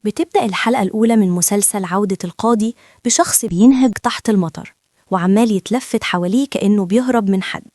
بتبدأ الحلقة الأولى من مسلسل عودة القاضي بشخص بينهج تحت المطر وعمال يتلفت حواليه كأنه بيهرب من حد.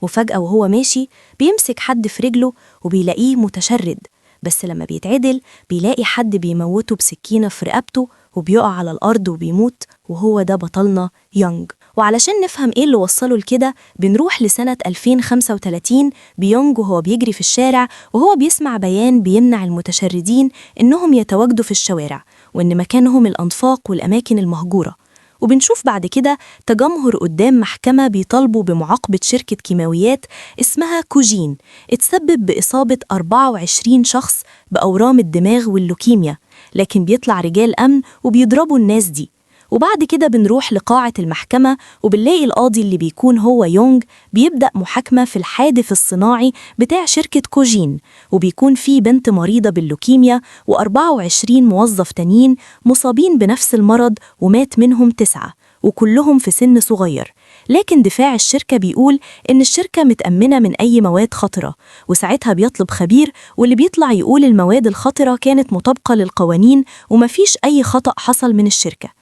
وفجأة وهو ماشي بيمسك حد في رجله وبيلاقيه متشرد، بس لما بيتعدل بيلاقي حد بيموته بسكينة في رقبته وبيقع على الأرض وبيموت، وهو ده بطلنا يونج. وعلشان نفهم إيه اللي وصله لكده بنروح لسنة 2035 بيونج وهو بيجري في الشارع وهو بيسمع بيان بيمنع المتشردين إنهم يتواجدوا في الشوارع وإن مكانهم الأنفاق والأماكن المهجورة. وبنشوف بعد كده تجمهر قدام محكمة بيطالبوا بمعاقبة شركة كيماويات اسمها كوجين اتسبب بإصابة 24 شخص بأورام الدماغ واللوكيميا، لكن بيطلع رجال أمن وبيضربوا الناس دي. وبعد كده بنروح لقاعة المحكمة وبنلاقي القاضي اللي بيكون هو يونج بيبدأ محاكمة في الحادث الصناعي بتاع شركة كوجين، وبيكون فيه بنت مريضة باللوكيميا و24 موظف تانيين مصابين بنفس المرض ومات منهم 9 وكلهم في سن صغير. لكن دفاع الشركة بيقول إن الشركة متأمنة من أي مواد خطرة، وساعتها بيطلب خبير واللي بيطلع يقول المواد الخطرة كانت مطابقة للقوانين ومفيش أي خطأ حصل من الشركة.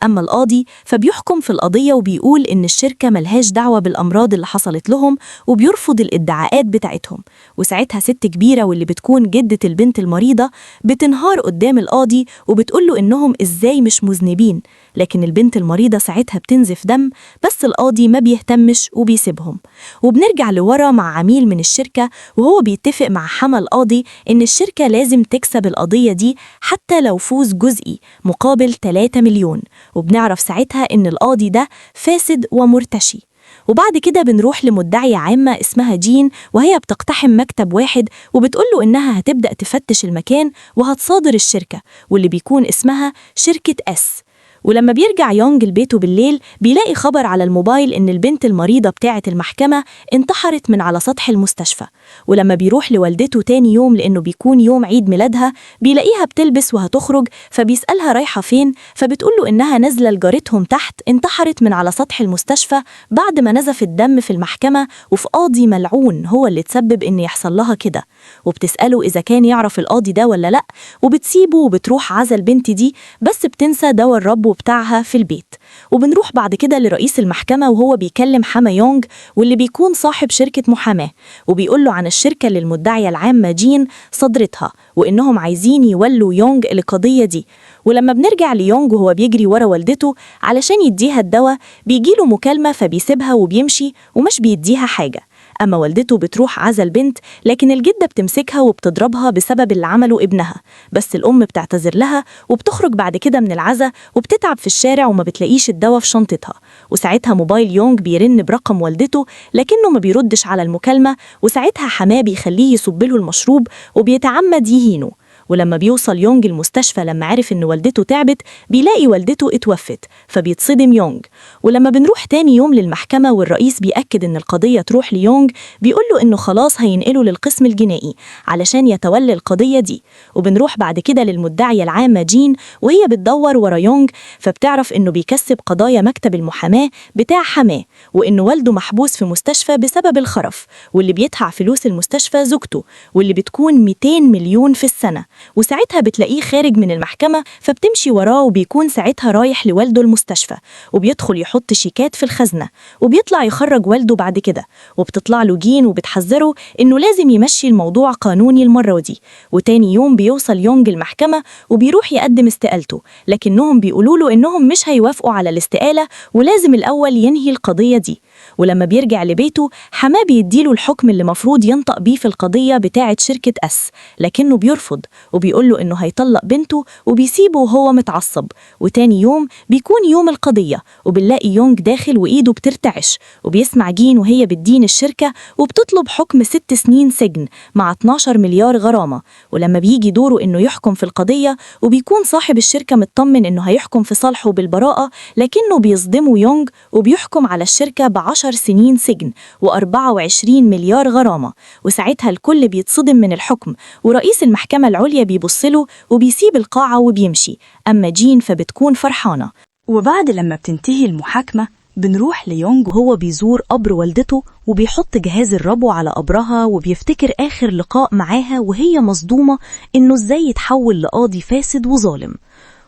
أما القاضي فبيحكم في القضية وبيقول إن الشركة ملهاش دعوة بالأمراض اللي حصلت لهم وبيرفض الادعاءات بتاعتهم. وساعتها ست كبيرة واللي بتكون جدة البنت المريضة بتنهار قدام القاضي وبتقوله إنهم إزاي مش مذنبين، لكن البنت المريضة ساعتها بتنزف دم، بس القاضي ما بيهتمش وبيسيبهم. وبنرجع لورا مع عميل من الشركة وهو بيتفق مع حما القاضي إن الشركة لازم تكسب القضية دي حتى لو فوز جزئي مقابل 3 مليون، وبنعرف ساعتها إن القاضي ده فاسد ومرتشي. وبعد كده بنروح لمدعية عامة اسمها جين وهي بتقتحم مكتب واحد وبتقوله إنها هتبدأ تفتش المكان وهتصادر الشركة واللي بيكون اسمها شركة اس. ولما بيرجع يونج لبيته بالليل بيلاقي خبر على الموبايل إن البنت المريضة بتاعة المحكمة انتحرت من على سطح المستشفى. ولما بيروح لوالدته تاني يوم لأنه بيكون يوم عيد ميلادها بيلاقيها بتلبس وهتخرج، فبيسألها رايحة فين، فبتقوله إنها نازلة لجارتهم تحت انتحرت من على سطح المستشفى بعد ما نزف الدم في المحكمة، وفي قاضي ملعون هو اللي تسبب إن يحصل لها كده. وبتسأله إذا كان يعرف القاضي ده ولا لأ، وبتسيبه وبتروح عزا البنت دي، بس بتنسى دواء الرب بتاعها في البيت. وبنروح بعد كده لرئيس المحكمة وهو بيكلم حما يونج واللي بيكون صاحب شركة محاماة، وبيقول له عن الشركة اللي المدعية العامة جين صدرتها وإنهم عايزين يولوا يونج القضية دي. ولما بنرجع ليونج وهو بيجري ورا والدته علشان يديها الدواء بيجيله مكالمة فبيسيبها وبيمشي ومش بيديها حاجة. أما والدته بتروح عزا البنت، لكن الجدة بتمسكها وبتضربها بسبب اللي عمله ابنها، بس الأم بتعتذر لها وبتخرج بعد كده من العزا وبتتعب في الشارع وما بتلاقيش الدواء في شنطتها. وساعتها موبايل يونج بيرن برقم والدته لكنه ما بيردش على المكالمة، وساعتها حماه بيخليه يصبله المشروب وبيتعمد يهينه. ولما بيوصل يونج المستشفى لما عرف إن والدته تعبت بيلاقي والدته اتوفت، فبيتصدم يونج. ولما بنروح تاني يوم للمحكمة والرئيس بيأكد إن القضية تروح ليونج بيقوله إنه خلاص هينقله للقسم الجنائي علشان يتولى القضية دي. وبنروح بعد كده للمدعية العامة جين وهي بتدور ورا يونج، فبتعرف إنه بيكسب قضايا مكتب المحاماة بتاع حماه، وإنه والده محبوس في مستشفى بسبب الخرف، واللي بيدفع فلوس المستشفى زوجته واللي بتكون 200 مليون في السنة. وساعتها بتلاقيه خارج من المحكمة فبتمشي وراه وبيكون ساعتها رايح لوالده المستشفى، وبيدخل يحط شيكات في الخزنة وبيطلع يخرج والده بعد كده. وبتطلع له جين وبتحذره إنه لازم يمشي الموضوع قانوني المرة دي. وتاني يوم بيوصل يونج المحكمة وبيروح يقدم استقالته، لكنهم بيقولوا له إنهم مش هيوافقوا على الاستقالة ولازم الأول ينهي القضية دي. ولما بيرجع لبيته حماه بيديله الحكم اللي مفروض ينطق بيه في القضية بتاعة شركة اس، لكنه بيرفض وبيقوله إنه هيطلق بنته وبيسيبه وهو متعصب. وتاني يوم بيكون يوم القضية وبنلاقي يونج داخل وإيده بترتعش، وبيسمع جين وهي بتدين الشركة وبتطلب حكم 6 سنين سجن مع 12 مليار غرامة. ولما بيجي دوره إنه يحكم في القضية وبيكون صاحب الشركة مطمن إنه هيحكم في صالحه بالبراءة، لكنه بيصدمه يونج وبيحكم على الشركة ب10 سنين سجن و24 مليار غرامة. وساعتها الكل بيتصدم من الحكم، ورئيس المحكمة العليا بيبصله وبيسيب القاعة وبيمشي. أما جين فبتكون فرحانة. وبعد لما بتنتهي المحاكمة بنروح ليونج وهو بيزور قبر والدته وبيحط جهاز الربو على قبرها وبيفتكر آخر لقاء معاها وهي مصدومة إنه إزاي يتحول لقاضي فاسد وظالم،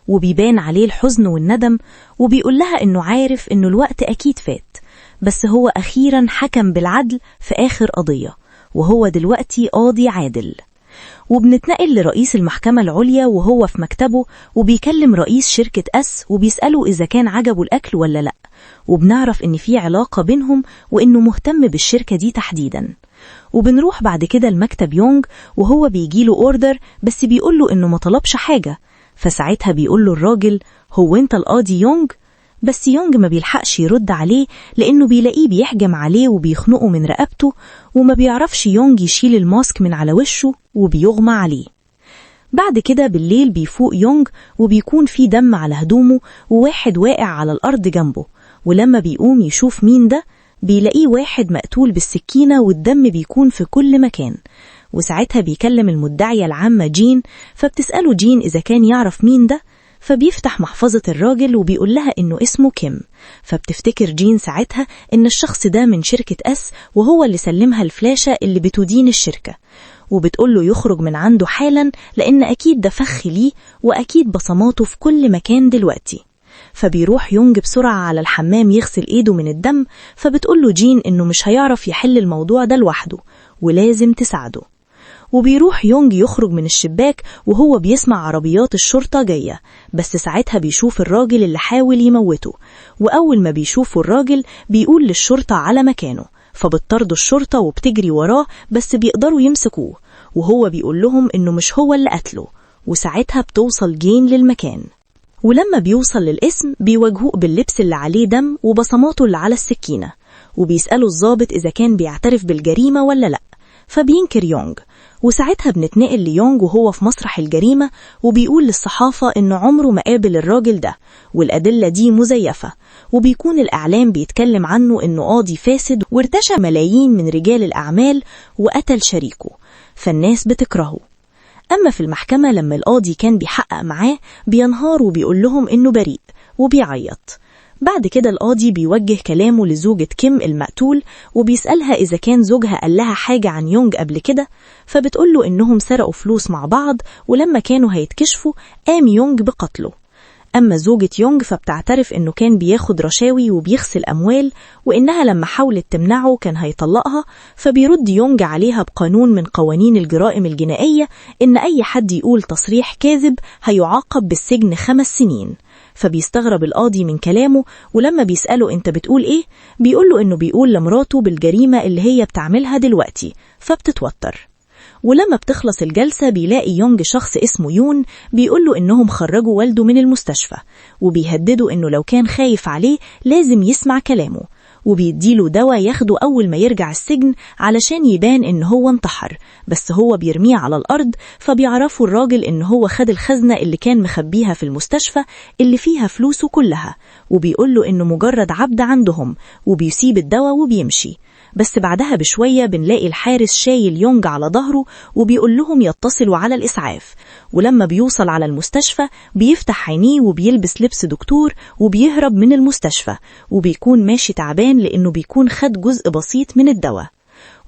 وبيبان عليه الحزن والندم، وبيقول لها إنه عارف إنه الوقت أكيد فات، بس هو أخيرا حكم بالعدل في آخر قضية وهو دلوقتي قاضي عادل. وبنتنقل لرئيس المحكمة العليا وهو في مكتبه وبيكلم رئيس شركة أس وبيسأله إذا كان عجبه الأكل ولا لأ، وبنعرف إن في علاقة بينهم وإنه مهتم بالشركة دي تحديدا. وبنروح بعد كده المكتب يونج وهو بيجيله أوردر بس بيقوله إنه ما طلبش حاجة، فساعتها بيقوله الراجل هو أنت القاضي يونج؟ بس يونج ما بيلحقش يرد عليه لأنه بيلاقيه بيحجم عليه وبيخنقه من رقبته، وما بيعرفش يونج يشيل الماسك من على وشه وبيغمى عليه. بعد كده بالليل بيفوق يونج وبيكون في دم على هدومه وواحد واقع على الأرض جنبه، ولما بيقوم يشوف مين ده بيلاقيه واحد مقتول بالسكينة والدم بيكون في كل مكان. وساعتها بيكلم المدعية العامة جين، فبتسأله جين إذا كان يعرف مين ده، فبيفتح محفظة الراجل وبيقول لها إنه اسمه كيم، فبتفتكر جين ساعتها إن الشخص ده من شركة أس وهو اللي سلمها الفلاشة اللي بتدين الشركة، وبتقوله يخرج من عنده حالا لأن أكيد ده فخ ليه وأكيد بصماته في كل مكان دلوقتي. فبيروح يونج بسرعة على الحمام يغسل إيده من الدم، فبتقوله جين إنه مش هيعرف يحل الموضوع ده لوحده ولازم تساعده. وبيروح يونج يخرج من الشباك وهو بيسمع عربيات الشرطة جاية، بس ساعتها بيشوف الراجل اللي حاول يموته، وأول ما بيشوفه الراجل بيقول للشرطة على مكانه، فبتطرد الشرطة وبتجري وراه بس بيقدروا يمسكوه، وهو بيقول لهم إنه مش هو اللي قتله. وساعتها بتوصل جين للمكان، ولما بيوصل للاسم بيواجهوه باللبس اللي عليه دم وبصماته اللي على السكينة، وبيسألوا الضابط إذا كان بيعترف بالجريمة ولا لأ، فبينكر يونج. وساعتها بنتنقل ليونج وهو في مسرح الجريمة وبيقول للصحافة إنه عمره ما قابل الراجل ده والأدلة دي مزيفة، وبيكون الإعلام بيتكلم عنه إنه قاضي فاسد وارتشى ملايين من رجال الأعمال وقتل شريكه، فالناس بتكرهه. أما في المحكمة لما القاضي كان بيحقق معاه بينهار وبيقول لهم إنه بريء وبيعيط. بعد كده القاضي بيوجه كلامه لزوجة كيم المقتول وبيسألها إذا كان زوجها قال لها حاجة عن يونج قبل كده، فبتقوله إنهم سرقوا فلوس مع بعض ولما كانوا هيتكشفوا قام يونج بقتله. أما زوجة يونج فبتعترف إنه كان بياخد رشاوي وبيغسل أموال، وإنها لما حاولت تمنعه كان هيطلقها، فبيرد يونج عليها بقانون من قوانين الجرائم الجنائية إن أي حد يقول تصريح كاذب هيعاقب بالسجن 5 سنين. فبيستغرب القاضي من كلامه، ولما بيسأله أنت بتقول إيه بيقوله إنه بيقول لمراته بالجريمة اللي هي بتعملها دلوقتي، فبتتوتر. ولما بتخلص الجلسة بيلاقي يونج شخص اسمه يون بيقوله إنهم خرجوا والده من المستشفى، وبيهددوا إنه لو كان خايف عليه لازم يسمع كلامه، وبيديله دواء ياخده أول ما يرجع السجن علشان يبان إن هو انتحر، بس هو بيرميه على الأرض. فبيعرفوا الراجل إن هو خد الخزنة اللي كان مخبيها في المستشفى اللي فيها فلوسه كلها، وبيقوله إنه مجرد عبد عندهم، وبيسيب الدواء وبيمشي. بس بعدها بشوية بنلاقي الحارس شايل يونج على ظهره وبيقول لهم يتصلوا على الإسعاف. ولما بيوصل على المستشفى بيفتح عينيه وبيلبس لبس دكتور وبيهرب من المستشفى، وبيكون ماشي تعبان لأنه بيكون خد جزء بسيط من الدواء.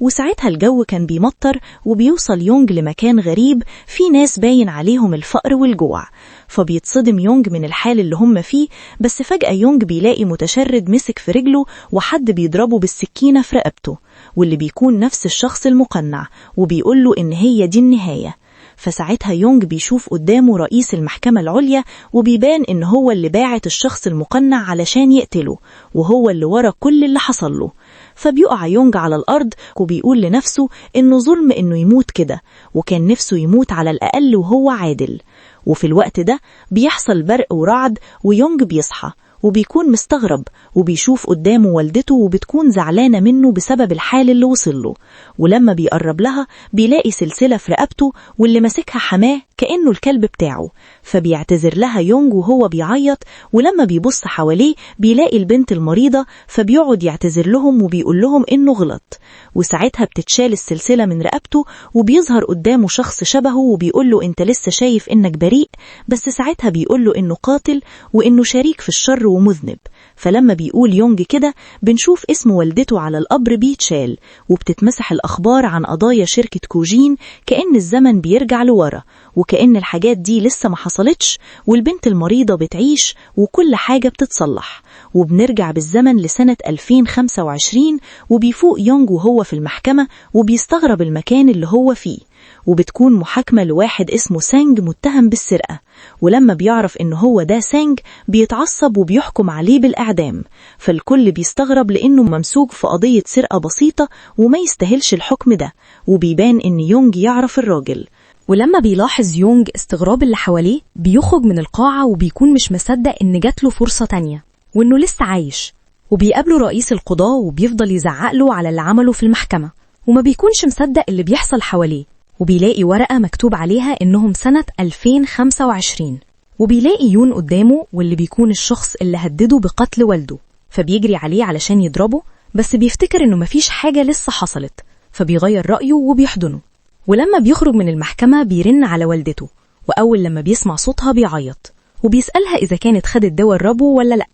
وساعتها الجو كان بيمطر وبيوصل يونج لمكان غريب فيه ناس باين عليهم الفقر والجوع، فبيتصدم يونج من الحال اللي هم فيه. بس فجأة يونج بيلاقي متشرد مسك في رجله وحد بيضربه بالسكينة في رقبته، واللي بيكون نفس الشخص المقنع، وبيقوله إن هي دي النهاية. فساعتها يونج بيشوف قدامه رئيس المحكمة العليا، وبيبان إن هو اللي باعت الشخص المقنع علشان يقتله، وهو اللي ورا كل اللي حصل له. فبيقع يونج على الأرض وبيقول لنفسه إنه ظلم إنه يموت كده، وكان نفسه يموت على الأقل وهو عادل. وفي الوقت ده بيحصل برق ورعد ويونج بيصحى وبيكون مستغرب، وبيشوف قدامه والدته وبتكون زعلانة منه بسبب الحال اللي وصله. ولما بيقرب لها بيلاقي سلسلة في رقبته واللي ماسكها حماه كأنه الكلب بتاعه، فبيعتذر لها يونج وهو بيعيط. ولما بيبص حواليه بيلاقي البنت المريضة، فبيقعد يعتذر لهم وبيقول لهم إنه غلط. وساعتها بتتشال السلسلة من رقبته وبيظهر قدامه شخص شبهه وبيقوله أنت لسه شايف إنك بريء، بس ساعتها بيقوله إنه قاتل وإنه شريك في الشر بار ومذنب. فلما بيقول يونج كده بنشوف اسم والدته على القبر بيتشال، وبتتمسح الأخبار عن قضايا شركة كوجين كأن الزمن بيرجع لورا، وكأن الحاجات دي لسه ما حصلتش، والبنت المريضة بتعيش وكل حاجة بتتصلح. وبنرجع بالزمن لسنة 2025، وبيفوق يونج وهو في المحكمة وبيستغرب المكان اللي هو فيه، وبتكون محاكمة لواحد اسمه سانج متهم بالسرقة. ولما بيعرف إنه هو ده سانج بيتعصب وبيحكم عليه بالإعدام. فالكل بيستغرب لأنه ممسوك في قضية سرقة بسيطة وما يستاهلش الحكم ده، وبيبان إن يونج يعرف الراجل. ولما بيلاحظ يونج استغراب اللي حواليه بيخرج من القاعة وبيكون مش مصدق إن جاتله فرصة تانية وإنه لسه عايش. وبيقابله رئيس القضاء وبيفضل يزعقله على اللي عمله في المحكمة، وما بيكونش مصدق اللي بيحصل حواليه. وبيلاقي ورقة مكتوب عليها إنهم سنة 2025، وبيلاقي يون قدامه واللي بيكون الشخص اللي هدده بقتل والده. فبيجري عليه علشان يضربه، بس بيفتكر إنه مفيش حاجة لسه حصلت، فبيغير رأيه وبيحضنه. ولما بيخرج من المحكمة بيرن على والدته، وأول لما بيسمع صوتها بيعيط وبيسألها إذا كانت خدت دواء الربو ولا لأ،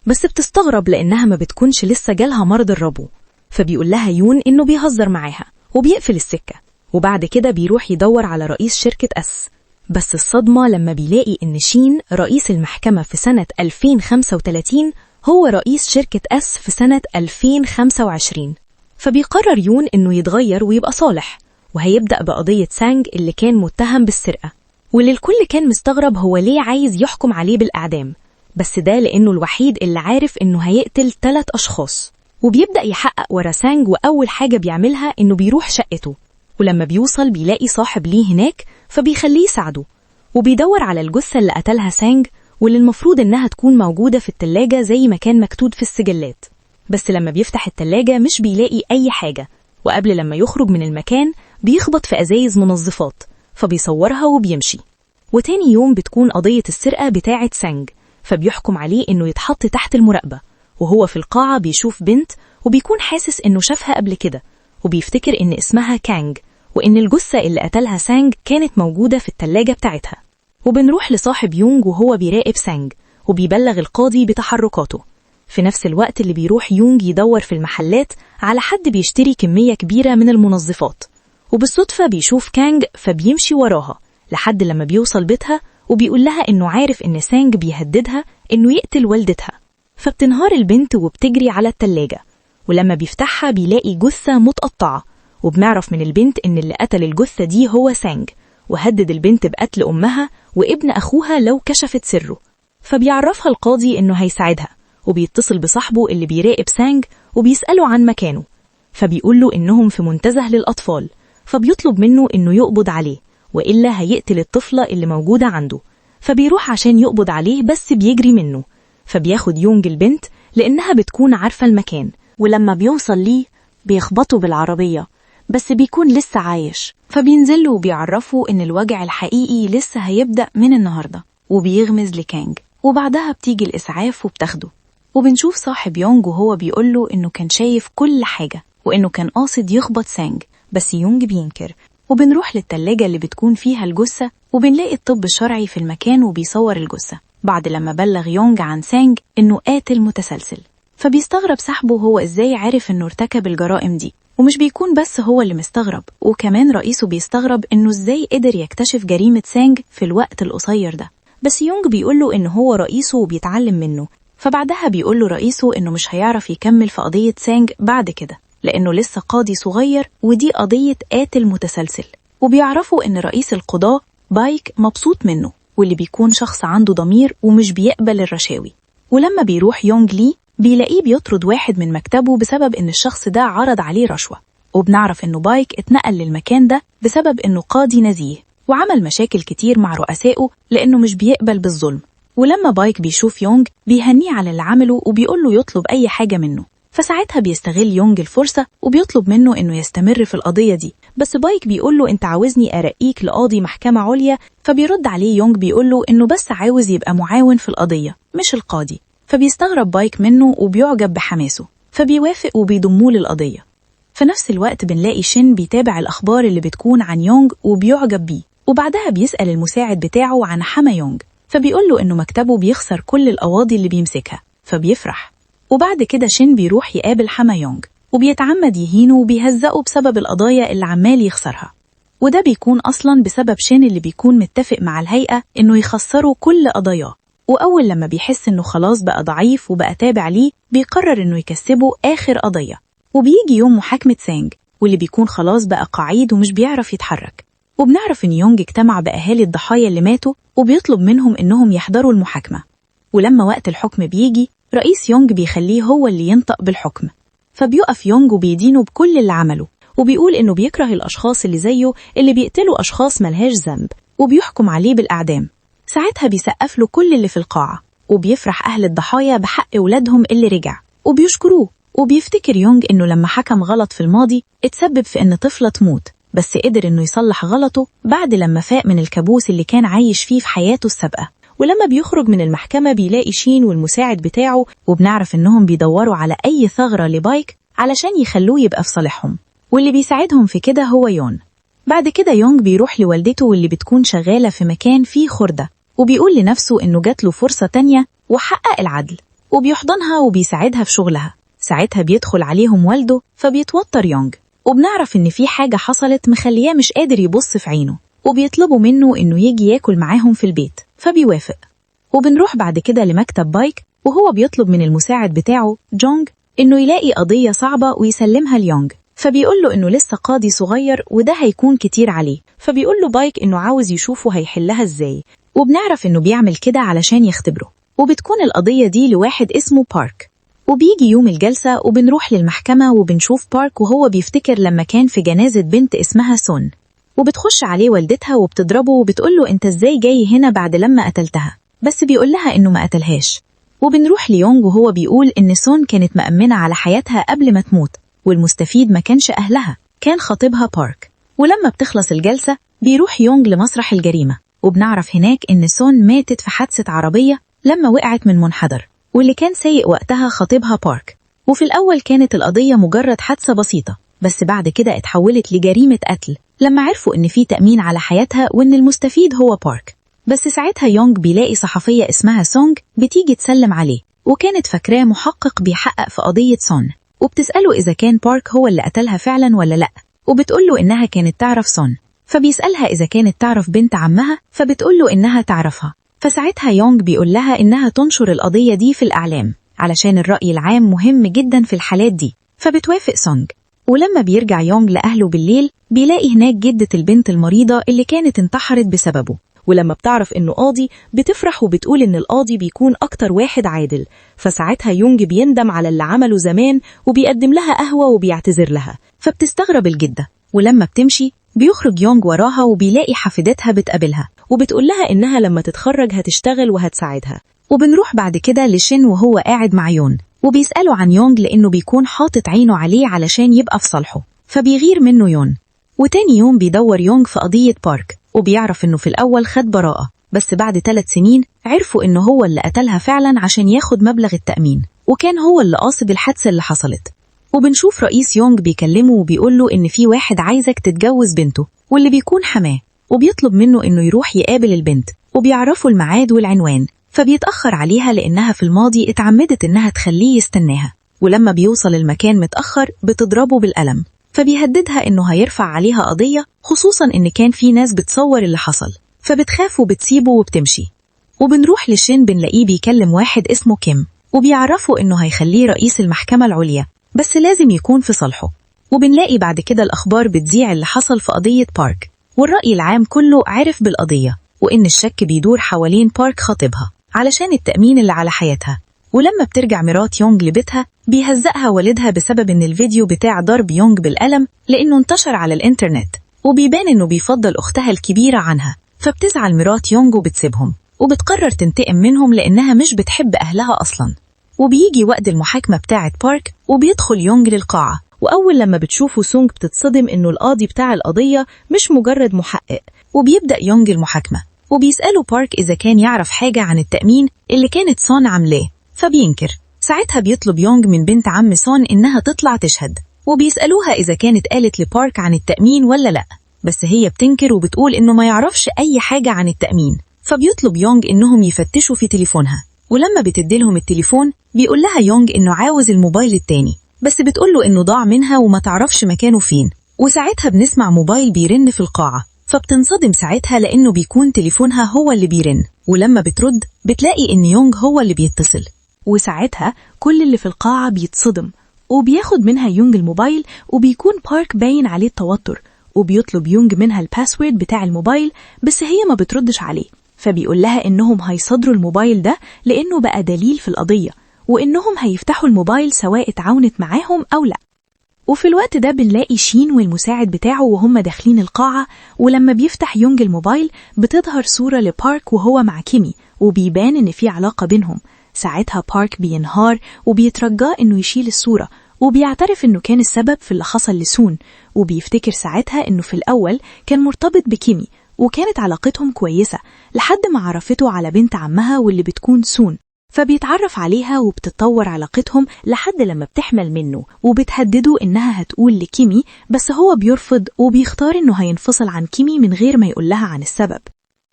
بس بتستغرب لأنها ما بتكونش لسه جالها مرض الربو. فبيقول لها يون إنه بيهزر معاها وبيقفل السكة. وبعد كده بيروح يدور على رئيس شركة أس، بس الصدمة لما بيلاقي إن شين رئيس المحكمة في سنة 2035 هو رئيس شركة أس في سنة 2025. فبيقرر يون إنه يتغير ويبقى صالح، وهيبدأ بقضية سانج اللي كان متهم بالسرقة، واللي الكل كان مستغرب هو ليه عايز يحكم عليه بالإعدام. بس ده لأنه الوحيد اللي عارف إنه هيقتل 3 أشخاص. وبيبدأ يحقق ورا سانج، وأول حاجة بيعملها إنه بيروح شقته، ولما بيوصل بيلاقي صاحب ليه هناك فبيخليه يساعده. وبيدور على الجثة اللي قتلها سانج، واللي المفروض إنها تكون موجودة في التلاجة زي ما كان مكتوب في السجلات. بس لما بيفتح التلاجة مش بيلاقي أي حاجة، وقبل لما يخرج من المكان بيخبط في أزايز منظفات، فبيصورها وبيمشي. وتاني يوم بتكون قضية السرقة بتاعة سانج، فبيحكم عليه إنه يتحط تحت المراقبة. وهو في القاعة بيشوف بنت وبيكون حاسس إنه شافها قبل كده، وبيفتكر إن اسمها كانج، وإن الجثة اللي قتلها سانج كانت موجودة في التلاجة بتاعتها. وبنروح لصاحب يونج وهو بيراقب سانج، وبيبلغ القاضي بتحركاته. في نفس الوقت اللي بيروح يونج يدور في المحلات على حد بيشتري كمية كبيرة من المنظفات، وبالصدفة بيشوف كانج فبيمشي وراها لحد لما بيوصل بيتها، وبيقول لها إنه عارف إن سانج بيهددها إنه يقتل والدتها. فبتنهار البنت وبتجري على التلاجة، ولما بيفتحها بيلاقي جثة متقطعة. وبنعرف من البنت إن اللي قتل الجثة دي هو سانج، وهدد البنت بقتل أمها وابن أخوها لو كشفت سره. فبيعرفها القاضي إنه هيساعدها، وبيتصل بصاحبه اللي بيراقب سانج وبيسأله عن مكانه. فبيقول له إنهم في منتزه للأطفال، فبيطلب منه إنه يقبض عليه وإلا هيقتل الطفلة اللي موجودة عنده. فبيروح عشان يقبض عليه بس بيجري منه. فبياخد يونج البنت لأنها بتكون عارفة المكان، ولما بيوصل ليه بيخبطوا بالعربية بس بيكون لسه عايش. فبينزلوا وبيعرفوا إن الوجع الحقيقي لسه هيبدأ من النهاردة، وبيغمز لكانج. وبعدها بتيجي الإسعاف وبتاخده. وبنشوف صاحب يونج وهو بيقوله إنه كان شايف كل حاجة، وإنه كان قاصد يخبط سانج، بس يونج بينكر. وبنروح للتلاجة اللي بتكون فيها الجثة، وبنلاقي الطب الشرعي في المكان وبيصور الجثة بعد لما بلغ يونج عن سانج إنه قاتل متسلسل. فبيستغرب صاحبه هو إزاي عارف إنه ارتكب الجرائم دي. ومش بيكون بس هو اللي مستغرب، وكمان رئيسه بيستغرب إنه إزاي قدر يكتشف جريمة سانج في الوقت القصير ده. بس يونج بيقوله إنه هو رئيسه وبيتعلم منه. فبعدها بيقوله رئيسه إنه مش هيعرف يكمل في قضية سانج بعد كده، لأنه لسه قاضي صغير ودي قضية قاتل متسلسل. وبيعرفوا إن رئيس القضاء بايك مبسوط منه، واللي بيكون شخص عنده ضمير ومش بيقبل الرشاوي. ولما بيروح يونج ليه بيلاقيه بيطرد واحد من مكتبه بسبب إن الشخص ده عرض عليه رشوة. وبنعرف إنه بايك اتنقل للمكان ده بسبب إنه قاضي نزيه، وعمل مشاكل كتير مع رؤسائه لأنه مش بيقبل بالظلم. ولما بايك بيشوف يونج بيهنيه على اللي عمله وبيقوله يطلب أي حاجة منه. فساعتها بيستغل يونج الفرصة وبيطلب منه إنه يستمر في القضية دي. بس بايك بيقوله أنت عاوزني أرقيك لقاضي محكمة عليا؟ فبيرد عليه يونج بيقوله إنه بس عاوز يبقى معاون في القضية مش القاضي. فبيستغرب بايك منه وبيعجب بحماسه، فبيوافق وبيضموه للقضية. في نفس الوقت بنلاقي شين بيتابع الأخبار اللي بتكون عن يونج وبيعجب بيه، وبعدها بيسأل المساعد بتاعه عن حما يونج. فبيقوله إنه مكتبه بيخسر كل القواضي اللي بيمسكها، فبيفرح. وبعد كده شين بيروح يقابل حما يونغ وبيتعمد يهينه وبيهزقه بسبب القضايا اللي عمال يخسرها، وده بيكون أصلا بسبب شين اللي بيكون متفق مع الهيئة إنه يخسروا كل قضاياه. وأول لما بيحس إنه خلاص بقى ضعيف وبقى تابع ليه، بيقرر إنه يكسبه آخر قضية. وبيجي يوم محاكمة سانج، واللي بيكون خلاص بقى قعيد ومش بيعرف يتحرك. وبنعرف إن يونج اجتمع بأهالي الضحايا اللي ماتوا وبيطلب منهم إنهم يحضروا المحاكمة. ولما وقت الحكم بيجي، رئيس يونج بيخليه هو اللي ينطق بالحكم. فبيقف يونج وبيدينه بكل اللي عمله، وبيقول إنه بيكره الأشخاص اللي زيه اللي بيقتلوا أشخاص ملهاش ذنب، وبيحكم عليه بالإعدام. ساعتها بيسقف له كل اللي في القاعة، وبيفرح أهل الضحايا بحق ولادهم اللي رجع، وبيشكروه. وبيفتكر يونج إنه لما حكم غلط في الماضي اتسبب في إن طفلة تموت، بس قدر إنه يصلح غلطه بعد لما فاق من الكابوس اللي كان عايش فيه في حياته السابقة. ولما بيخرج من المحكمة بيلاقي شين والمساعد بتاعه، وبنعرف إنهم بيدوروا على أي ثغرة لبايك علشان يخلوه يبقى في صالحهم، واللي بيساعدهم في كده هو يون. بعد كده يونج بيروح لوالدته واللي بتكون شغالة في مكان فيه خردة، وبيقول لنفسه إنه جات له فرصة تانية وحقق العدل، وبيحضنها وبيساعدها في شغلها. ساعتها بيدخل عليهم والده، فبيتوتر يونج، وبنعرف إن في حاجة حصلت مخلياه مش قادر يبص في عينه، وبيطلبوا منه إنه يجي ياكل معاهم في البيت، فبيوافق. وبنروح بعد كده لمكتب بايك، وهو بيطلب من المساعد بتاعه جونج إنه يلاقي قضية صعبة ويسلمها ليونج. فبيقول له إنه لسه قاضي صغير وده هيكون كتير عليه، فبيقول له بايك إنه عاوز يشوفه هيحلها إزاي، وبنعرف إنه بيعمل كده علشان يختبره. وبتكون القضية دي لواحد اسمه بارك. وبيجي يوم الجلسة وبنروح للمحكمة وبنشوف بارك وهو بيفتكر لما كان في جنازة بنت اسمها سون، وبتخش عليه والدتها وبتضربه وبتقوله أنت إزاي جاي هنا بعد لما قتلتها، بس بيقول لها إنه ما قتلهاش. وبنروح ليونج وهو بيقول إن سون كانت مأمنة على حياتها قبل ما تموت، والمستفيد ما كانش أهلها، كان خطيبها بارك. ولما بتخلص الجلسة بيروح يونج لمسرح الجريمة، وبنعرف هناك إن سون ماتت في حادثة عربية لما وقعت من منحدر، واللي كان سايق وقتها خطيبها بارك. وفي الأول كانت القضية مجرد حادثة بسيطة، بس بعد كده اتحولت لجريمة قتل لما عرفوا إن في تأمين على حياتها وإن المستفيد هو بارك. بس ساعتها يونج بيلاقي صحفية اسمها سونج بتيجي تسلم عليه، وكانت فاكراه محقق بيحقق في قضية سون، وبتسأله إذا كان بارك هو اللي قتلها فعلا ولا لأ، وبتقوله إنها كانت تعرف سون. فبيسألها إذا كانت تعرف بنت عمها، فبتقوله إنها تعرفها. فساعتها يونج بيقول لها إنها تنشر القضية دي في الإعلام علشان الرأي العام مهم جدا في الحالات دي، فبتوافق سونج. ولما بيرجع يونج لأهله بالليل بيلاقي هناك جدة البنت المريضة اللي كانت انتحرت بسببه، ولما بتعرف إنه قاضي بتفرح وبتقول إن القاضي بيكون أكتر واحد عادل. فساعتها يونج بيندم على اللي عمله زمان وبيقدم لها قهوة وبيعتذر لها، فبتستغرب الجدة. ولما بتمشي بيخرج يونج وراها وبيلاقي حفيدتها بتقابلها وبتقول لها إنها لما تتخرج هتشتغل وهتساعدها. وبنروح بعد كده لشين وهو قاعد مع يون، وبيسأله عن يونج لأنه بيكون حاطط عينه عليه علشان يبقى في صالحه، فبيغير منه يون. وتاني يوم بيدور يونج في قضية بارك، وبيعرف إنه في الأول خد براءة، بس بعد 3 سنين عرفوا إنه هو اللي قتلها فعلا عشان ياخد مبلغ التأمين، وكان هو اللي قاصد الحادثة اللي حصلت. وبنشوف رئيس يونج بيكلمه وبيقوله إن في واحد عايزك تتجوز بنته، واللي بيكون حماه، وبيطلب منه إنه يروح يقابل البنت، وبيعرفوا الميعاد والعنوان. فبيتأخر عليها لأنها في الماضي اتعمدت إنها تخليه يستناها، ولما بيوصل المكان متأخر بتضربه بالقلم، فبيهددها إنه هيرفع عليها قضية، خصوصا إن كان في ناس بتصور اللي حصل، فبتخاف وبتسيبه وبتمشي. وبنروح لشين بنلاقيه بيكلم واحد اسمه كيم، وبيعرفوا إنه هيخليه رئيس المحكمة العليا، بس لازم يكون في صالحه. وبنلاقي بعد كده الأخبار بتذيع اللي حصل في قضية بارك، والرأي العام كله عرف بالقضية، وإن الشك بيدور حوالين بارك خطيبها علشان التأمين اللي على حياتها. ولما بترجع مرات يونج لبيتها بيهزقها والدها بسبب إن الفيديو بتاع ضرب يونج بالقلم لأنه انتشر على الإنترنت، وبيبان إنه بيفضل أختها الكبيرة عنها. فبتزعل مرات يونج وبتسيبهم، وبتقرر تنتقم منهم لأنها مش بتحب أهلها أصلا. وبيجي وقت المحاكمة بتاعة بارك، وبيدخل يونج للقاعة، وأول لما بتشوفه سونج بتتصدم إنه القاضي بتاع القضية مش مجرد محقق. وبيبدأ يونج المحاكمة، وبيسأله بارك إذا كان يعرف حاجة عن التأمين اللي كانت سون عاملاه، فبينكر. ساعتها بيطلب يونج من بنت عم سون إنها تطلع تشهد، وبيسألوها إذا كانت قالت لبارك عن التأمين ولا لأ، بس هي بتنكر وبتقول إنه ما يعرفش أي حاجة عن التأمين. فبيطلب يونغ إنهم يفتشوا في تليفونها، ولما بتديلهم التليفون بيقول لها يونغ إنه عاوز الموبايل التاني، بس بتقوله إنه ضاع منها وما تعرفش مكانه فين. وساعتها بنسمع موبايل بيرن في القاعة، فبتنصدم ساعتها لأنه بيكون تليفونها هو اللي بيرن، ولما بترد بتلاقي إن يونغ هو اللي بيتصل. وساعتها كل اللي في القاعة بيتصدم، وبياخد منها يونغ الموبايل، وبيكون بارك باين عليه التوتر، وبيطلب يونغ منها الباسورد بتاع الموبايل، بس هي ما بتردش عليه. فبيقول لها إنهم هيصدروا الموبايل ده لأنه بقى دليل في القضية، وإنهم هيفتحوا الموبايل سواء اتعاونت معاهم أو لأ. وفي الوقت ده بنلاقي شين والمساعد بتاعه وهم داخلين القاعة، ولما بيفتح يونغ الموبايل بتظهر صورة لبارك وهو مع كيمي، وبيبان إن في علاقة بينهم. ساعتها بارك بينهار وبيترجاه إنه يشيل الصورة، وبيعترف إنه كان السبب في اللي حصل لسون، وبيفتكر ساعتها إنه في الأول كان مرتبط بكيمي وكانت علاقتهم كويسة لحد ما عرفته على بنت عمها واللي بتكون سون، فبيتعرف عليها وبتتطور علاقتهم لحد لما بتحمل منه، وبتهدده إنها هتقول لكيمي، بس هو بيرفض وبيختار إنه هينفصل عن كيمي من غير ما يقولها عن السبب.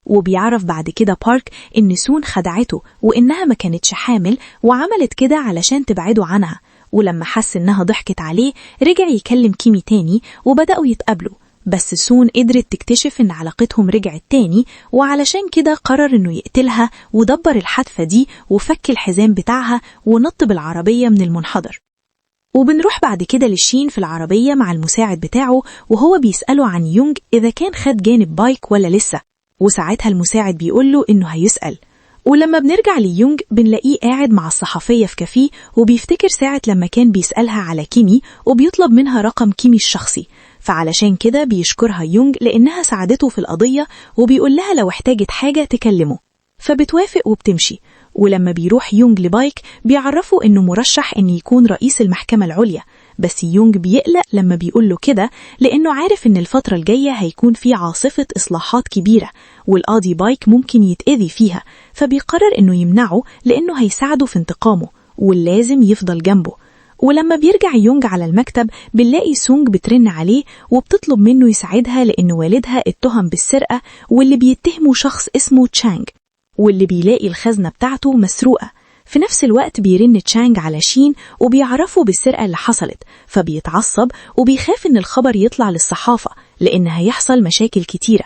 وبيعرف بعد كده بارك إن سون خدعته وإنها ما كانتش حامل وعملت كده علشان تبعده عنها، ولما حس إنها ضحكت عليه رجع يكلم كيمي تاني وبدأوا يتقابلوا، بس سون قدرت تكتشف إن علاقتهم رجعت تاني، وعلشان كده قرر إنه يقتلها ودبر الحادثة دي وفك الحزام بتاعها ونط بالعربية من المنحدر. وبنروح بعد كده لشين في العربية مع المساعد بتاعه وهو بيسأله عن يونغ إذا كان خد جانب بايك ولا لسه، وساعتها المساعد بيقوله إنه هيسأل. ولما بنرجع ليونغ بنلاقيه قاعد مع الصحفية في كافيه، وبيفتكر ساعة لما كان بيسألها على كيمي وبيطلب منها رقم كيمي الشخصي، فعلشان كده بيشكرها يونغ لأنها ساعدته في القضية، وبيقول لها لو احتاجت حاجة تكلمه، فبتوافق وبتمشي. ولما بيروح يونغ لبايك بيعرفوا إنه مرشح إن يكون رئيس المحكمة العليا، بس يونغ بيقلق لما بيقوله كده لأنه عارف إن الفترة الجاية هيكون في عاصفة إصلاحات كبيرة والقاضي بايك ممكن يتأذي فيها، فبيقرر إنه يمنعه لأنه هيساعده في انتقامه ولازم يفضل جنبه. ولما بيرجع يونغ على المكتب بنلاقي سونغ بترن عليه وبتطلب منه يساعدها لأن والدها اتهم بالسرقة، واللي بيتهمه شخص اسمه تشانغ، واللي بيلاقي الخزنة بتاعته مسروقة. في نفس الوقت بيرن تشانغ على شين وبيعرفوا بالسرقة اللي حصلت، فبيتعصب وبيخاف إن الخبر يطلع للصحافة لأن هيحصل مشاكل كتيرة.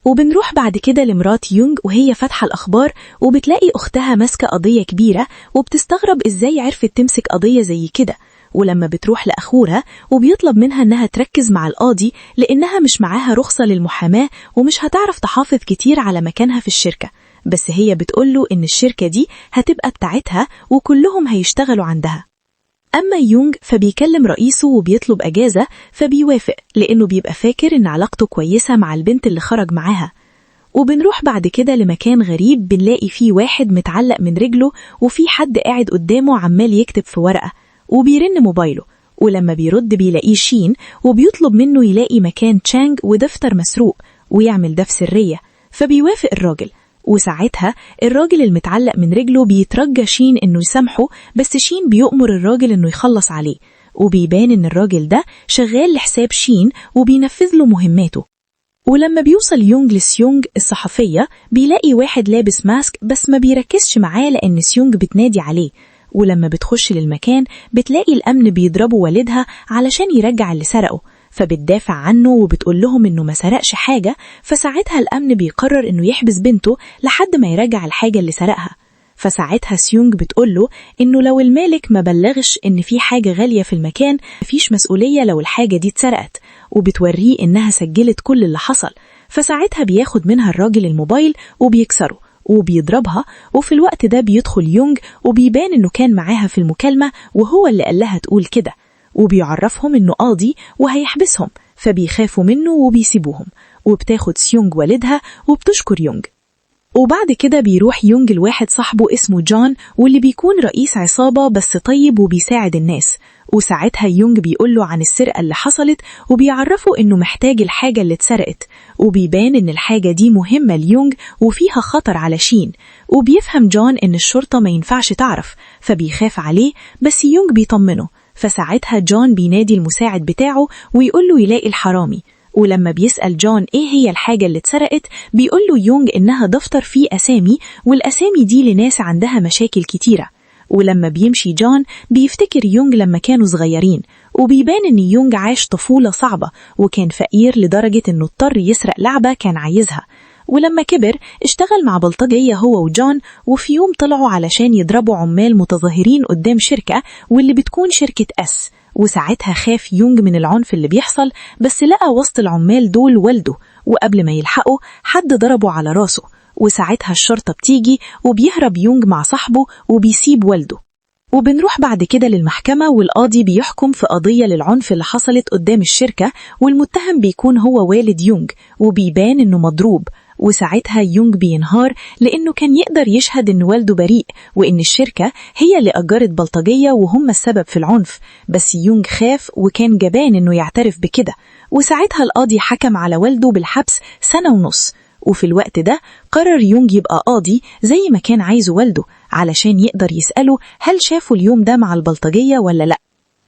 وبنروح بعد كده لمرات يونغ وهي فاتحة الأخبار وبتلاقي أختها ماسكة قضية كبيرة، وبتستغرب إزاي عرفت تمسك قضية زي كده. ولما بتروح لأخوها وبيطلب منها إنها تركز مع القاضي لأنها مش معاها رخصة للمحاماة ومش هتعرف تحافظ كتير على مكانها في الشركة، بس هي بتقوله إن الشركة دي هتبقى بتاعتها وكلهم هيشتغلوا عندها. أما يونغ فبيكلم رئيسه وبيطلب أجازة، فبيوافق لأنه بيبقى فاكر إن علاقته كويسة مع البنت اللي خرج معاها. وبنروح بعد كده لمكان غريب بنلاقي فيه واحد متعلق من رجله وفي حد قاعد قدامه عمال يكتب في ورقة وبيرن موبايله، ولما بيرد بيلاقيه شين وبيطلب منه يلاقي مكان تشانغ ودفتر مسروق ويعمل ده في سرية، فبيوافق الراجل. وساعتها الراجل المتعلق من رجله بيترجى شين إنه يسامحه، بس شين بيؤمر الراجل إنه يخلص عليه، وبيبان إن الراجل ده شغال لحساب شين وبينفذ له مهماته. ولما بيوصل يونغ لسيونغ الصحفية بيلاقي واحد لابس ماسك بس ما بيركزش معاه لأن سيونغ بتنادي عليه. ولما بتخش للمكان بتلاقي الأمن بيضربوا والدها علشان يرجع اللي سرقه، فبتدافع عنه وبتقول لهم إنه ما سرقش حاجة. فساعتها الأمن بيقرر إنه يحبس بنته لحد ما يرجع الحاجة اللي سرقها. فساعتها سيونغ بتقوله إنه لو المالك ما بلغش إن في حاجة غالية في المكان مفيش مسؤولية لو الحاجة دي اتسرقت، وبتوريه إنها سجلت كل اللي حصل. فساعتها بياخد منها الراجل الموبايل وبيكسره وبيضربها. وفي الوقت ده بيدخل يونغ وبيبان إنه كان معاها في المكالمة وهو اللي قال لها تقول كده، وبيعرفهم إنه قاضي وهيحبسهم، فبيخافوا منه وبيسيبوهم. وبتاخد سيونغ والدها وبتشكر يونغ. وبعد كده بيروح يونغ لواحد صاحبه اسمه جون واللي بيكون رئيس عصابة بس طيب وبيساعد الناس. وساعتها يونغ بيقوله عن السرقة اللي حصلت وبيعرفه إنه محتاج الحاجة اللي اتسرقت، وبيبان إن الحاجة دي مهمة ليونغ وفيها خطر على شين. وبيفهم جون إن الشرطة ما ينفعش تعرف، فبيخاف عليه، بس يونغ بيطمنه. فساعتها جون بينادي المساعد بتاعه ويقوله يلاقي الحرامي، ولما بيسأل جون إيه هي الحاجة اللي اتسرقت بيقوله يونغ إنها دفتر فيه أسامي، والأسامي دي لناس عندها مشاكل كتيرة. ولما بيمشي جون بيفتكر يونغ لما كانوا صغيرين، وبيبان إن يونغ عاش طفولة صعبة وكان فقير لدرجة إنه اضطر يسرق لعبة كان عايزها. ولما كبر اشتغل مع بلطجية هو وجون، وفي يوم طلعوا علشان يضربوا عمال متظاهرين قدام شركة واللي بتكون شركة اس. وساعتها خاف يونغ من العنف اللي بيحصل، بس لقى وسط العمال دول والده، وقبل ما يلحقوا حد ضربه على راسه. وساعتها الشرطة بتيجي وبيهرب يونغ مع صاحبه وبيسيب والده. وبنروح بعد كده للمحكمة، والقاضي بيحكم في قضية للعنف اللي حصلت قدام الشركة، والمتهم بيكون هو والد يونغ وبيبان إنه مضروب. وساعتها يونغ بينهار لأنه كان يقدر يشهد إن والده بريء وإن الشركة هي اللي أجرت بلطجية وهم السبب في العنف، بس يونغ خاف وكان جبان إنه يعترف بكده. وساعتها القاضي حكم على والده بالحبس 1.5 سنة. وفي الوقت ده قرر يونغ يبقى قاضي زي ما كان عايزه والده، علشان يقدر يسأله هل شافوا اليوم ده مع البلطجية ولا لأ.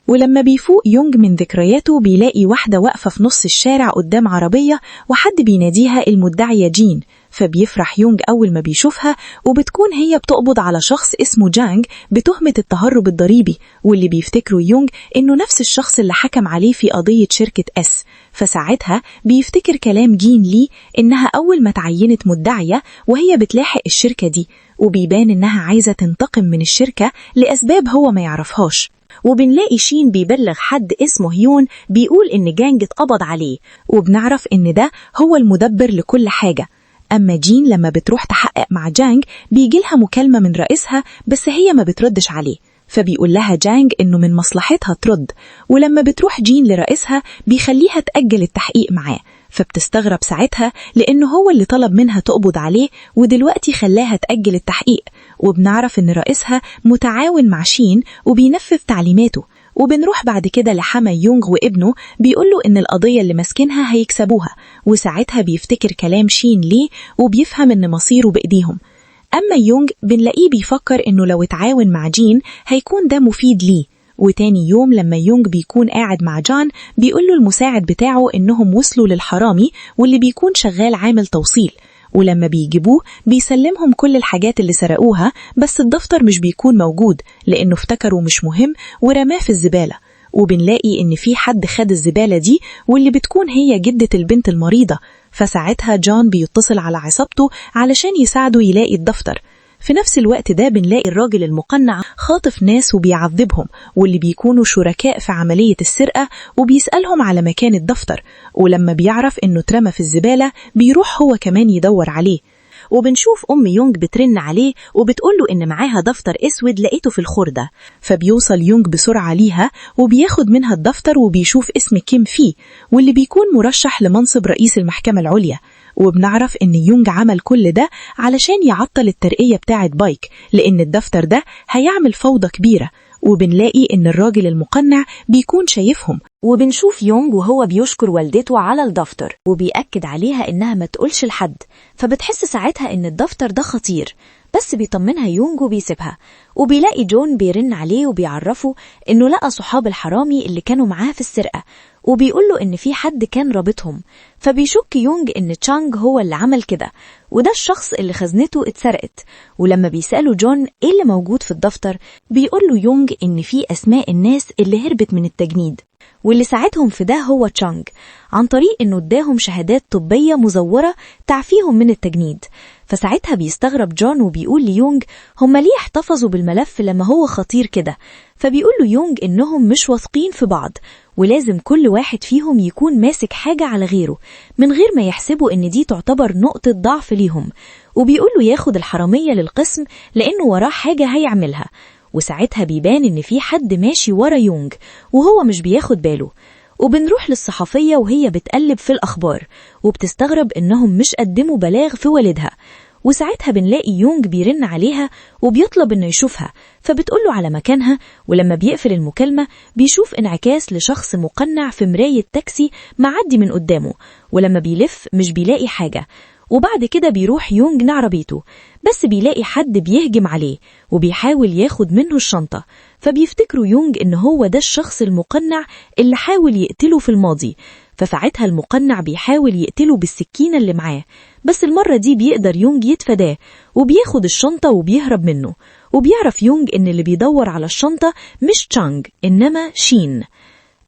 ولما بيفوق يونغ من ذكرياته بيلاقي واحدة واقفة في نص الشارع قدام عربية وحد بيناديها المدعية جين، فبيفرح يونغ أول ما بيشوفها، وبتكون هي بتقبض على شخص اسمه جانج بتهمة التهرب الضريبي، واللي بيفتكره يونغ إنه نفس الشخص اللي حكم عليه في قضية شركة اس. فساعتها بيفتكر كلام جين ليه إنها أول ما تعينت مدعية وهي بتلاحق الشركة دي، وبيبان إنها عايزة تنتقم من الشركة لأسباب هو ما يعرفهاش. وبنلاقي شين بيبلغ حد اسمه هيون بيقول إن جانج اتقبض عليه، وبنعرف إن ده هو المدبر لكل حاجة. أما جين لما بتروح تحقق مع جانج بيجيلها مكالمة من رئيسها، بس هي ما بتردش عليه، فبيقول لها جانج إنه من مصلحتها ترد. ولما بتروح جين لرئيسها بيخليها تأجل التحقيق معاه، فبتستغرب ساعتها لأنه هو اللي طلب منها تقبض عليه ودلوقتي خلاها تأجل التحقيق. وبنعرف إن رئيسها متعاون مع شين وبينفذ تعليماته. وبنروح بعد كده لحما يونغ وابنه بيقوله إن القضية اللي ماسكينها هيكسبوها، وساعتها بيفتكر كلام شين ليه وبيفهم إن مصيره بإيديهم. أما يونغ بنلاقيه بيفكر إنه لو اتعاون مع جين هيكون ده مفيد ليه. وتاني يوم لما يونغ بيكون قاعد مع جان بيقوله المساعد بتاعه إنهم وصلوا للحرامي واللي بيكون شغال عامل توصيل، ولما بيجيبوه بيسلمهم كل الحاجات اللي سرقوها، بس الدفتر مش بيكون موجود لأنه افتكروا مش مهم ورماه في الزبالة. وبنلاقي إن في حد خد الزبالة دي واللي بتكون هي جدة البنت المريضة، فساعتها جون بيتصل على عصابته علشان يساعده يلاقي الدفتر. في نفس الوقت ده بنلاقي الراجل المقنع خاطف ناس وبيعذبهم، واللي بيكونوا شركاء في عملية السرقة، وبيسألهم على مكان الدفتر، ولما بيعرف إنه اترمى في الزبالة بيروح هو كمان يدور عليه. وبنشوف أم يونغ بترن عليه وبتقوله إن معاها دفتر أسود لقيته في الخردة، فبيوصل يونغ بسرعة ليها وبياخد منها الدفتر وبيشوف اسم كيم فيه، واللي بيكون مرشح لمنصب رئيس المحكمة العليا. وبنعرف إن يونغ عمل كل ده علشان يعطل الترقية بتاعة بايك، لأن الدفتر ده هيعمل فوضى كبيرة. وبنلاقي إن الراجل المقنع بيكون شايفهم، وبنشوف يونغ وهو بيشكر والدته على الدفتر وبيأكد عليها إنها ما تقولش لحد، فبتحس ساعتها إن الدفتر ده خطير، بس بيطمنها يونغ وبيسيبها. وبيلاقي جون بيرن عليه وبيعرفه إنه لقى صحاب الحرامي اللي كانوا معاه في السرقة، وبيقوله إن في حد كان رابطهم، فبيشك يونغ إن تشانغ هو اللي عمل كده، وده الشخص اللي خزنته اتسرقت. ولما بيسأله جون إيه اللي موجود في الدفتر بيقوله يونغ إن في أسماء الناس اللي هربت من التجنيد، واللي ساعدهم في ده هو تشانغ عن طريق إنه اداهم شهادات طبية مزورة تعفيهم من التجنيد. فساعتها بيستغرب جون وبيقول ليونغ هم ليه احتفظوا بالملف لما هو خطير كده، فبيقول له يونغ إنهم مش واثقين في بعض، ولازم كل واحد فيهم يكون ماسك حاجة على غيره من غير ما يحسبوا إن دي تعتبر نقطة ضعف ليهم. وبيقول له ياخد الحرامية للقسم لأنه وراه حاجة هيعملها. وساعتها بيبان إن في حد ماشي ورا يونغ وهو مش بياخد باله. وبنروح للصحفية وهي بتقلب في الأخبار وبتستغرب إنهم مش قدموا بلاغ في والدها. وساعتها بنلاقي يونغ بيرن عليها وبيطلب إنه يشوفها، فبتقوله على مكانها. ولما بيقفل المكالمة بيشوف انعكاس لشخص مقنع في مراية تاكسي معدي من قدامه، ولما بيلف مش بيلاقي حاجة. وبعد كده بيروح يونغ لعربيته، بس بيلاقي حد بيهجم عليه وبيحاول ياخد منه الشنطة، فبيفتكروا يونغ إن هو ده الشخص المقنع اللي حاول يقتله في الماضي. فساعتها المقنع بيحاول يقتله بالسكينة اللي معاه، بس المرة دي بيقدر يونج يتفاداه وبياخد الشنطة وبيهرب منه. وبيعرف يونج إن اللي بيدور على الشنطة مش تشانج إنما شين.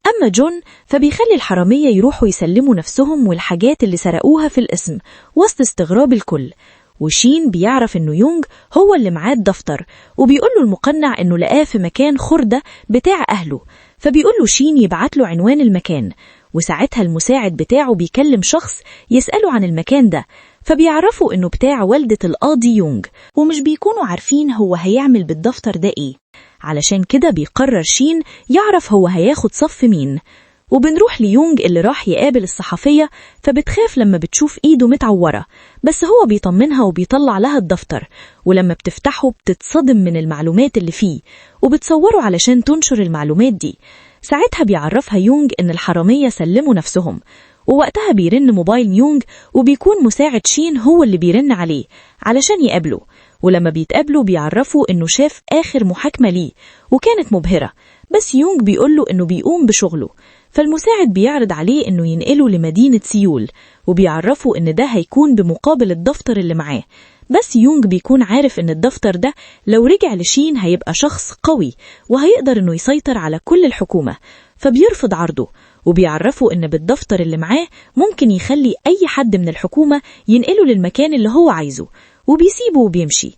أما جون فبيخلي الحرامية يروحوا يسلموا نفسهم والحاجات اللي سرقوها في القسم وسط استغراب الكل. وشين بيعرف إنه يونج هو اللي معاه الدفتر، وبيقوله المقنع إنه لقاه في مكان خردة بتاع أهله، فبيقوله شين يبعتله عنوان المكان. وساعتها المساعد بتاعه بيكلم شخص يسأله عن المكان ده، فبيعرفوا إنه بتاع والدة القاضي يونج، ومش بيكونوا عارفين هو هيعمل بالدفتر ده إيه. علشان كده بيقرر شين يعرف هو هياخد صف مين. وبنروح ليونج اللي راح يقابل الصحفية، فبتخاف لما بتشوف إيده متعورة، بس هو بيطمنها وبيطلع لها الدفتر، ولما بتفتحه بتتصدم من المعلومات اللي فيه، وبتصوره علشان تنشر المعلومات دي. ساعتها بيعرفها يونج إن الحرامية سلموا نفسهم، ووقتها بيرن موبايل يونج، وبيكون مساعد شين هو اللي بيرن عليه علشان يقابله. ولما بيتقابلوا بيعرفوا إنه شاف آخر محاكمة ليه وكانت مبهرة، بس يونج بيقوله إنه بيقوم بشغله. فالمساعد بيعرض عليه إنه ينقله لمدينة سيول، وبيعرفوا إن ده هيكون بمقابل الدفتر اللي معاه. بس يونج بيكون عارف إن الدفتر ده لو رجع لشين هيبقى شخص قوي وهيقدر إنه يسيطر على كل الحكومة، فبيرفض عرضه. وبيعرفوا إن بالدفتر اللي معاه ممكن يخلي أي حد من الحكومة ينقله للمكان اللي هو عايزه، وبيسيبه وبيمشي.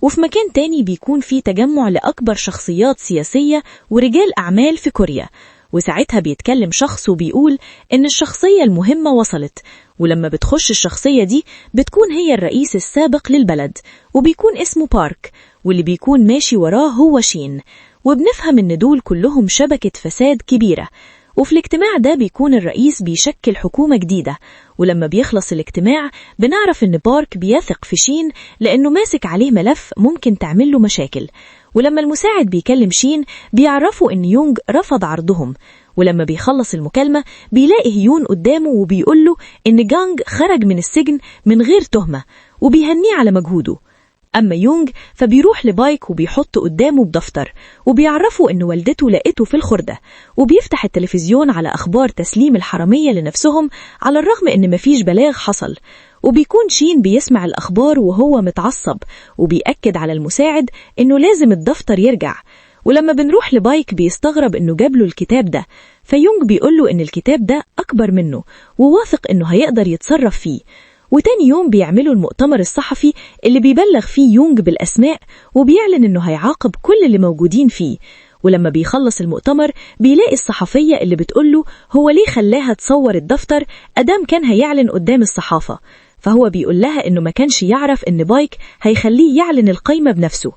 وفي مكان تاني بيكون فيه تجمع لأكبر شخصيات سياسية ورجال أعمال في كوريا، وساعتها بيتكلم شخص وبيقول إن الشخصية المهمة وصلت. ولما بتخش الشخصية دي بتكون هي الرئيس السابق للبلد، وبيكون اسمه بارك، واللي بيكون ماشي وراه هو شين. وبنفهم إن دول كلهم شبكة فساد كبيرة. وفي الاجتماع ده بيكون الرئيس بيشكل حكومة جديدة، ولما بيخلص الاجتماع بنعرف إن بارك بيثق في شين لأنه ماسك عليه ملف ممكن تعمله مشاكل. ولما المساعد بيكلم شين بيعرفوا إن يونج رفض عرضهم. ولما بيخلص المكالمة بيلاقي هيون قدامه وبيقوله إن جانج خرج من السجن من غير تهمة، وبيهنيه على مجهوده. أما يونج فبيروح لبايك وبيحط قدامه بدفتر، وبيعرفوا إن والدته لقيته في الخردة، وبيفتح التلفزيون على أخبار تسليم الحرامية لنفسهم على الرغم إن مفيش بلاغ حصل. وبيكون شين بيسمع الأخبار وهو متعصب، وبيأكد على المساعد إنه لازم الدفتر يرجع. ولما بنروح لبايك بيستغرب إنه جابله الكتاب ده، فيونج بيقوله إن الكتاب ده أكبر منه وواثق إنه هيقدر يتصرف فيه. وتاني يوم بيعملوا المؤتمر الصحفي اللي بيبلغ فيه يونج بالأسماء، وبيعلن إنه هيعاقب كل اللي موجودين فيه. ولما بيخلص المؤتمر بيلاقي الصحفية اللي بتقوله هو ليه خلاها تصور الدفتر أدام كان هيعلن قدام الصحافة، فهو بيقول لها إنه ما كانش يعرف إن بايك هيخليه يعلن القايمة بنفسه.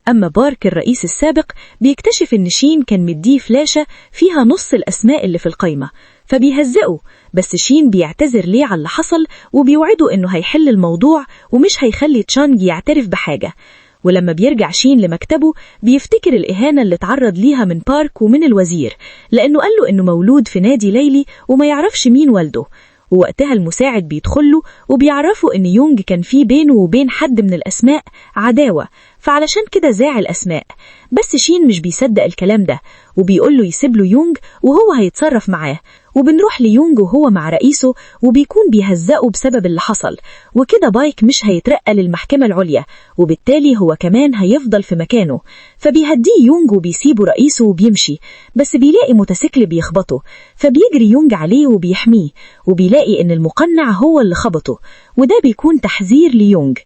أما بارك الرئيس السابق بيكتشف إن شين كان مديه فلاشة فيها نص الأسماء اللي في القايمة، فبيهزقه، بس شين بيعتذر ليه على اللي حصل وبيوعده إنه هيحل الموضوع ومش هيخلي تشانج يعترف بحاجة. ولما بيرجع شين لمكتبه بيفتكر الإهانة اللي تعرض ليها من بارك ومن الوزير، لأنه قال له إنه مولود في نادي ليلي وما يعرفش مين والده. ووقتها المساعد بيدخله وبيعرفوا إن يونج كان فيه بينه وبين حد من الأسماء عداوة، فعلشان كده زاع الأسماء. بس شين مش بيصدق الكلام ده وبيقوله يسيب له يونج وهو هيتصرف معاه. وبنروح ليونج وهو مع رئيسه وبيكون بيهزقه بسبب اللي حصل، وكده بايك مش هيترقى للمحكمة العليا، وبالتالي هو كمان هيفضل في مكانه. فبيهديه يونج وبيسيبه رئيسه وبيمشي، بس بيلاقي موتوسيكل بيخبطه، فبيجري يونج عليه وبيحميه، وبيلاقي إن المقنع هو اللي خبطه، وده بيكون تحذير ليونج.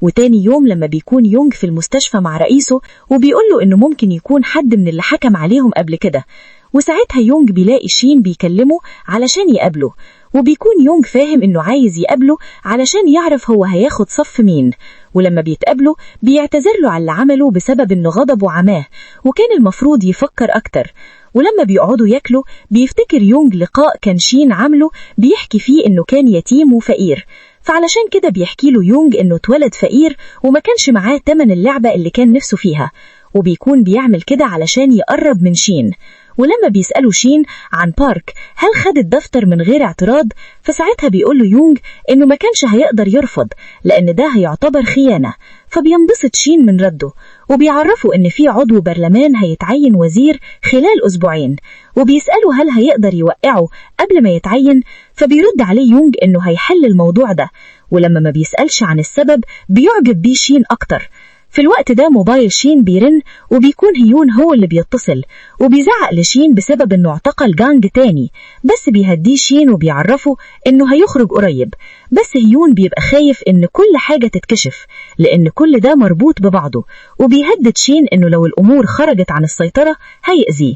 وتاني يوم لما بيكون يونج في المستشفى مع رئيسه وبيقوله إنه ممكن يكون حد من اللي حكم عليهم قبل كده، وساعتها يونج بيلاقي شين بيكلمه علشان يقابله، وبيكون يونج فاهم إنه عايز يقابله علشان يعرف هو هياخد صف مين. ولما بيتقابله بيعتذر له على اللي عمله بسبب إنه غضبه عماه وكان المفروض يفكر أكتر. ولما بيقعدوا ياكلوا بيفتكر يونج لقاء كان شين عامله بيحكي فيه إنه كان يتيم وفقير، فعلشان كده بيحكي له يونج إنه اتولد فقير وما كانش معاه تمن اللعبة اللي كان نفسه فيها، وبيكون بيعمل كده علشان يقرب من شين. ولما بيسألوا شين عن بارك هل خد الدفتر من غير اعتراض، فساعتها بيقول له يونغ إنه ما كانش هيقدر يرفض لأن ده هيعتبر خيانة. فبينبسط شين من رده، وبيعرفوا إن في عضو برلمان هيتعين وزير خلال أسبوعين، وبيسألوا هل هيقدر يوقعه قبل ما يتعين، فبيرد عليه يونغ إنه هيحل الموضوع ده، ولما ما بيسألش عن السبب بيعجب بيه شين أكتر. في الوقت ده موبايل شين بيرن، وبيكون هيون هو اللي بيتصل، وبيزعق لشين بسبب انه اعتقل جانج تاني، بس بيهديه شين وبيعرفه انه هيخرج قريب. بس هيون بيبقى خايف ان كل حاجة تتكشف لان كل ده مربوط ببعضه، وبيهدد شين انه لو الامور خرجت عن السيطرة هيأذيه.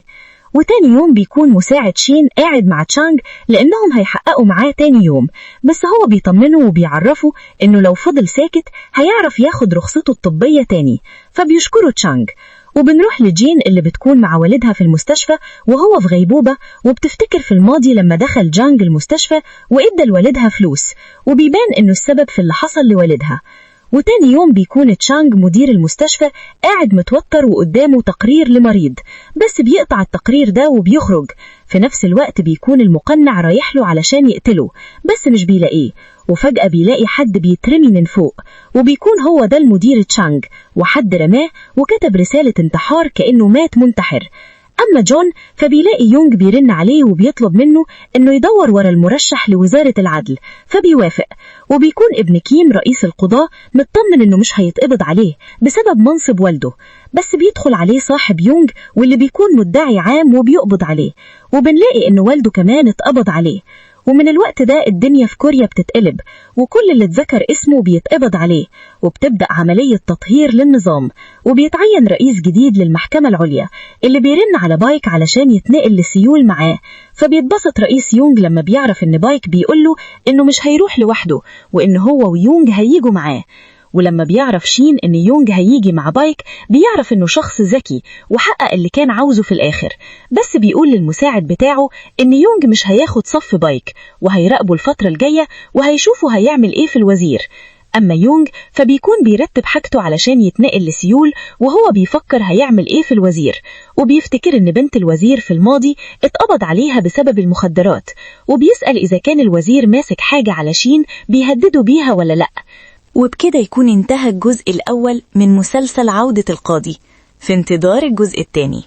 وتاني يوم بيكون مساعد شين قاعد مع تشانج لأنهم هيحققوا معاه تاني يوم، بس هو بيطمنه وبيعرفه إنه لو فضل ساكت هيعرف ياخد رخصته الطبية تاني، فبيشكره تشانج. وبنروح لجين اللي بتكون مع والدها في المستشفى وهو في غيبوبة، وبتفتكر في الماضي لما دخل جانج المستشفى وإدى لوالدها فلوس، وبيبان إنه السبب في اللي حصل لوالدها. وتاني يوم بيكون تشانج مدير المستشفى قاعد متوتر وقدامه تقرير لمريض، بس بيقطع التقرير ده وبيخرج. في نفس الوقت بيكون المقنع رايح له علشان يقتله بس مش بيلاقيه، وفجأة بيلاقي حد بيترمي من فوق، وبيكون هو ده المدير تشانج، وحد رماه وكتب رسالة انتحار كأنه مات منتحر. أما جون فبيلاقي يونغ بيرن عليه وبيطلب منه إنه يدور ورا المرشح لوزارة العدل، فبيوافق. وبيكون ابن كيم رئيس القضاء مطمن إنه مش هيتقبض عليه بسبب منصب والده، بس بيدخل عليه صاحب يونغ واللي بيكون مدعي عام وبيقبض عليه، وبنلاقي إنه والده كمان اتقبض عليه. ومن الوقت ده الدنيا في كوريا بتتقلب، وكل اللي اتذكر اسمه بيتقبض عليه، وبتبدأ عملية تطهير للنظام، وبيتعين رئيس جديد للمحكمة العليا اللي بيرن على بايك علشان يتنقل لسيول معاه. فبيتبسط رئيس يونغ لما بيعرف ان بايك بيقوله انه مش هيروح لوحده وان هو ويونغ هييجوا معاه. ولما بيعرف شين ان يونغ هيجي مع بايك بيعرف انه شخص ذكي وحقق اللي كان عاوزه في الاخر، بس بيقول للمساعد بتاعه ان يونغ مش هياخد صف بايك وهيراقبه الفترة الجاية وهيشوفه هيعمل ايه في الوزير. اما يونغ فبيكون بيرتب حاجته علشان يتنقل لسيول وهو بيفكر هيعمل ايه في الوزير، وبيفتكر ان بنت الوزير في الماضي اتقبض عليها بسبب المخدرات، وبيسأل اذا كان الوزير ماسك حاجة على شين بيهدده بيها ولا لأ. وبكده يكون انتهى الجزء الأول من مسلسل عودة القاضي، في انتظار الجزء الثاني.